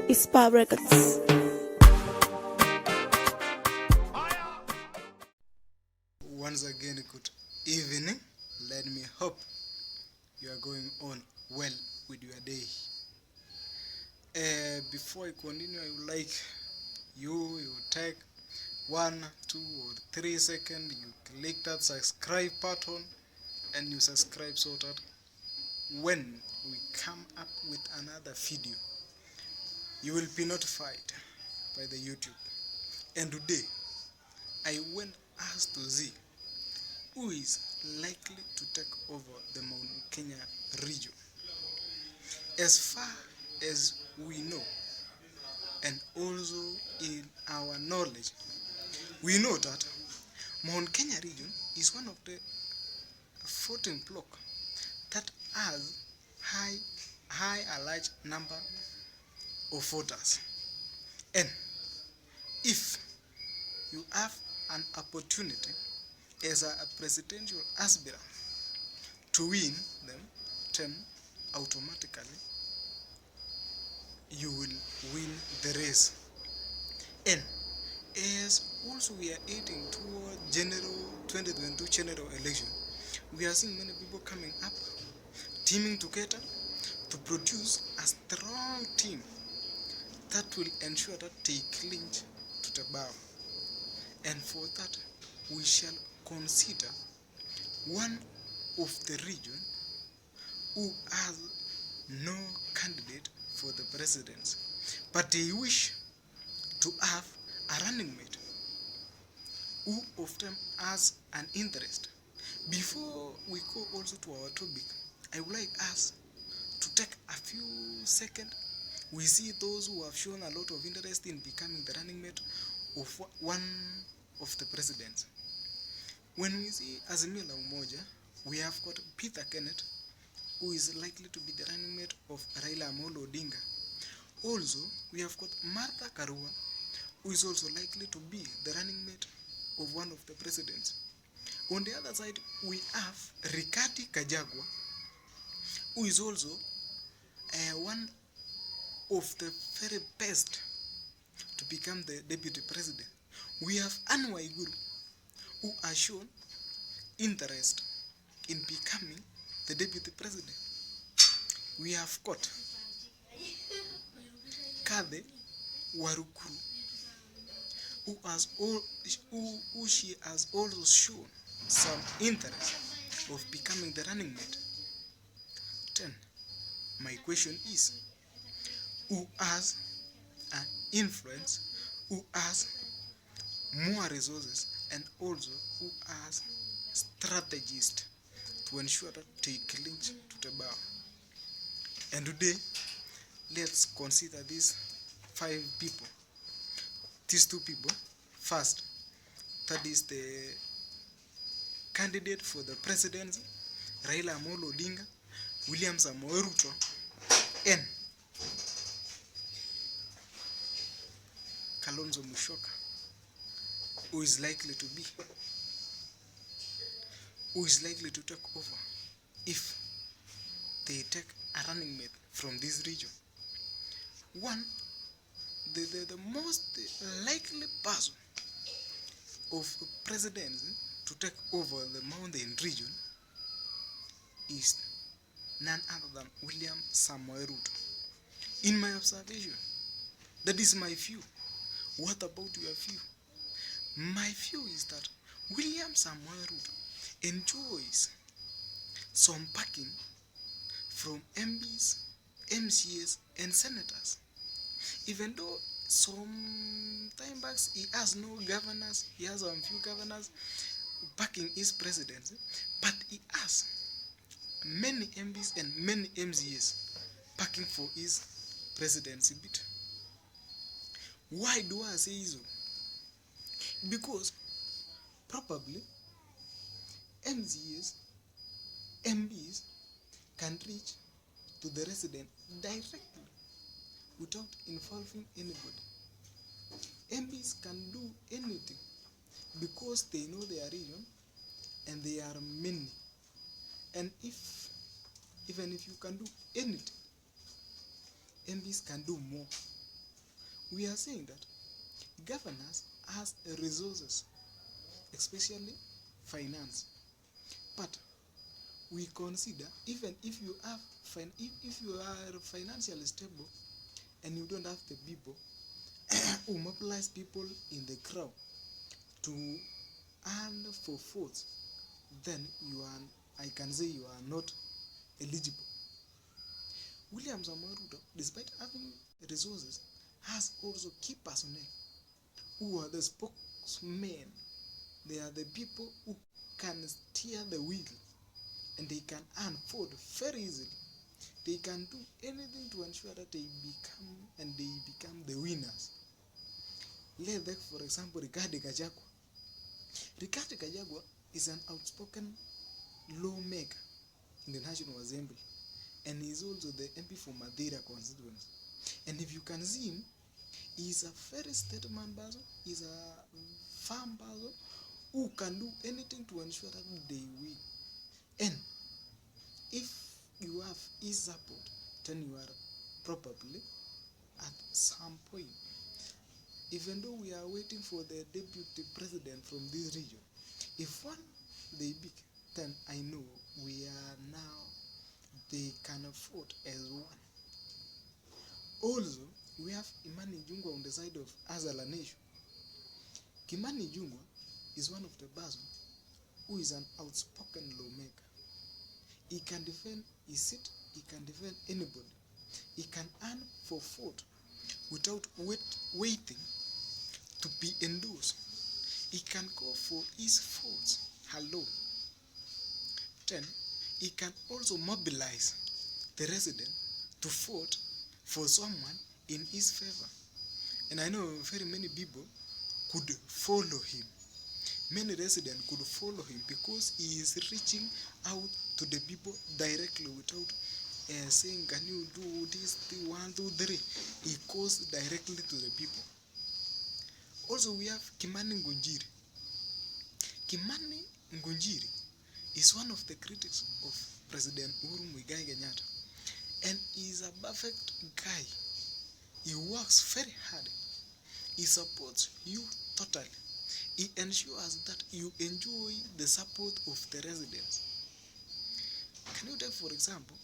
ISPA Records. Once again, good evening. Let me hope you are going on well with your day. Before I continue, I would like you take 1, 2 or 3 seconds, you click that subscribe button and you subscribe so that when we come up with another video, you will be notified by the YouTube. And today, I went asked to see who is likely to take over the Mount Kenya region. As far as we know, and also in our knowledge, we know that Mount Kenya region is one of the 14 blocks that has a large number of voters. And if you have an opportunity as a presidential aspirant to win them, then automatically you will win the race. And as also we are heading toward 2022 general election, we are seeing many people coming up, teaming together to produce a strong team that will ensure that they clinch to the bar. And for that, we shall consider one of the region who has no candidate for the presidency, but they wish to have a running mate who of them has an interest. Before we go also to our topic, I would like us to take a few seconds. We see those who have shown a lot of interest in becoming the running mate of one of the presidents. When we see Azimio la Umoja, we have got Peter Kenneth, who is likely to be the running mate of Raila Amolo Odinga. Also, we have got Martha Karua, who is also likely to be the running mate of one of the presidents. On the other side, we have Rigathi Gachagua, who is also one of the very best to become the deputy president. We have Anne Waiguru, who has shown interest in becoming the deputy president. We have got Kade Warukuru, who she has also shown some interest of becoming the running mate. Then, my question is, who has an influence, who has more resources, and also who has strategists to ensure that they clinch to the bar? And today, let's consider these 5 people. These 2 people. First, that is the candidate for the presidency, Raila Amolo Odinga, William Samoei Ruto, and Kalonzo Musyoka, who is likely to take over if they take a running mate from this region. One, the most likely person of presidency to take over the mountain region is none other than William Samoei Ruto. In my observation, that is my view. What about your view? My view is that William Samoei Ruto enjoys some backing from MPs, MCAs, and senators. Even though some time back he has no governors, he has a few governors backing his presidency, but he has many MPs and many MCAs backing for his presidency bid. Why do I say so? Because probably MCAs, MPs can reach to the resident directly without involving anybody. MPs can do anything because they know their region and they are many. And even if you can do anything, MPs can do more we are saying that governors has resources, especially finance, but we consider even if you have if you are financially stable and you don't have the people who mobilize people in the crowd to earn for votes, then you are, I can say you are not eligible. William Samoei Ruto, despite having resources, has also key personnel who are the spokesmen. They are the people who can steer the wheel and they can earn food very easily. They can do anything to ensure that they become the winners. Let's take for example Rigathi Gachagua. Rigathi Gachagua is an outspoken lawmaker in the National Assembly, and he is also the MP for Madeira constituency. And if you can see him, he is a very statement person, he is a firm person who can do anything to ensure that they win. And if you have his support, then you are probably at some point. Even though we are waiting for the deputy president from this region, if one they pick, then I know we are now, they can afford as one. Also, we have Imani Jungwa on the side of Azala Nation. Kimani Jungwa is one of the person who is an outspoken lawmaker. He can defend his seat, he can defend anybody. He can earn for vote without waiting to be endorsed. He can go for his votes. Hello. Then he can also mobilize the resident to vote for someone in his favor. And I know very many people could follow him. Many residents could follow him because he is reaching out to the people directly without saying, can you do this, 1, 2, 3. He goes directly to the people. Also, we have Kimani Ngunjiri. Kimani Ngunjiri is one of the critics of President Uhuru Muigai Kenyatta, and he is a perfect guy. He works very hard. He supports you totally. He ensures that you enjoy the support of the residents. Can you take for example,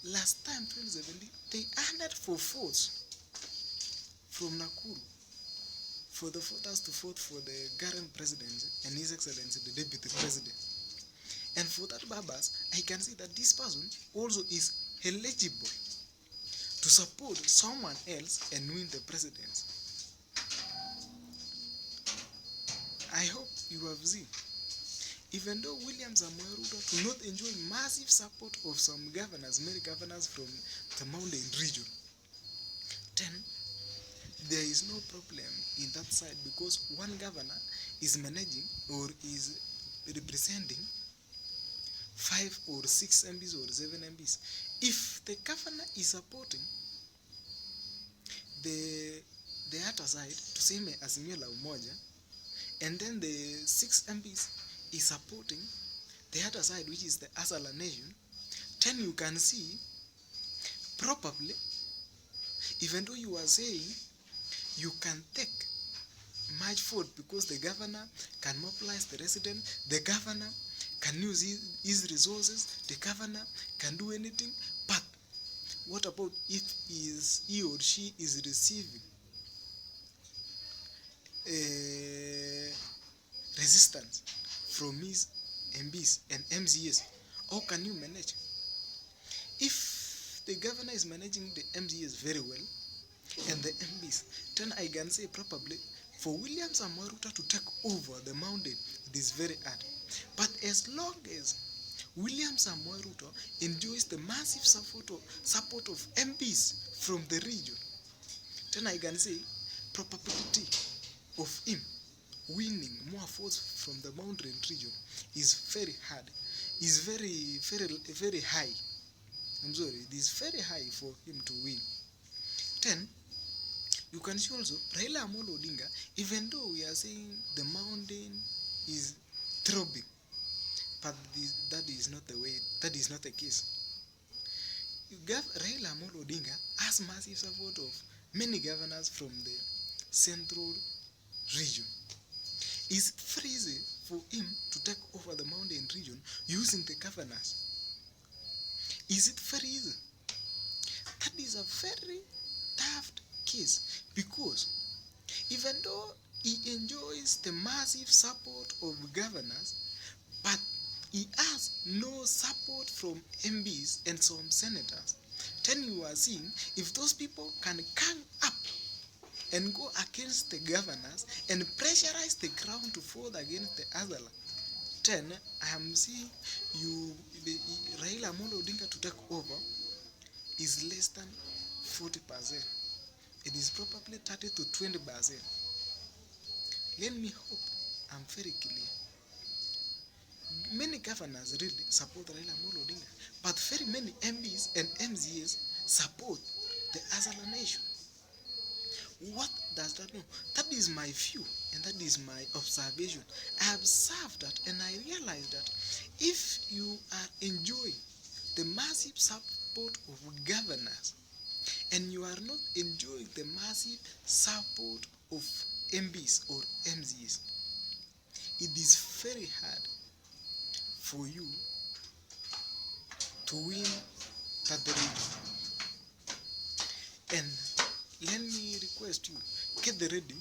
last time 2017, they earned for votes from Nakuru for the voters to vote for the current president and His Excellency the Deputy President. And for that purpose, I can see that this person also is eligible to support someone else and win the presidency. I hope you have seen, even though William Samoei Ruto do not enjoy massive support of some governors, many governors from the mountain region, then there is no problem in that side because one governor is managing or is representing 5 or 6 MPs or 7 MPs. If the governor is supporting the other side, tuseme Azimio la Umoja, and then the 6 MPs is supporting the other side, which is the Azala Nation, then you can see probably, even though you are saying you can take much food because the governor can mobilize the resident, the governor can use his resources, the governor can do anything, but what about if he or she is receiving resistance from his MPs and MCAs? How can you manage? If the governor is managing the MCAs very well and the MPs, then I can say probably for William Samoei Ruto to take over the mountain, it is very hard. But as long as William Samoei Ruto enjoys the massive support of MPs from the region, then I can say probability of him winning more votes from the mountain region is very hard, is very high. I'm sorry, it is very high for him to win. Then you can see also Raila Amolo Odinga, even though we are saying the mountain is throbbing, but that is not the way, that is not the case. You got Raila Amolo Odinga has massive support of many governors from the central region. It's very easy for him to take over the mountain region using the governors. Is it very easy? That is a very tough case, because even though he enjoys the massive support of governors, but he has no support from MPs and some senators, then you are seeing if those people can come up and go against the governors and pressurize the ground to vote against the Azala, then I am seeing Raila Amolo Odinga to take over is less than 40%. It is probably 30 to 20%. Let me hope I'm very clear. Many governors really support Raila Amolo Odinga, but very many MPs and MCAs support the Azala nation. What does that mean? That is my view and that is my observation. I observed that and I realized that if you are enjoying the massive support of governors and you are not enjoying the massive support of MPs or MCs, it is very hard for you to win that region. And let me request you, get ready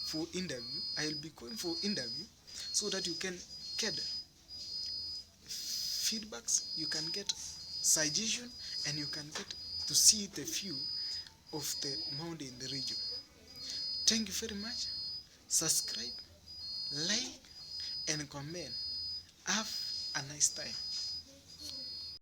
for interview. I'll be going for interview so that you can get feedbacks, you can get suggestion, and you can get to see the view of the mountain region. Thank you very much. Subscribe, like, and comment. Have a nice time.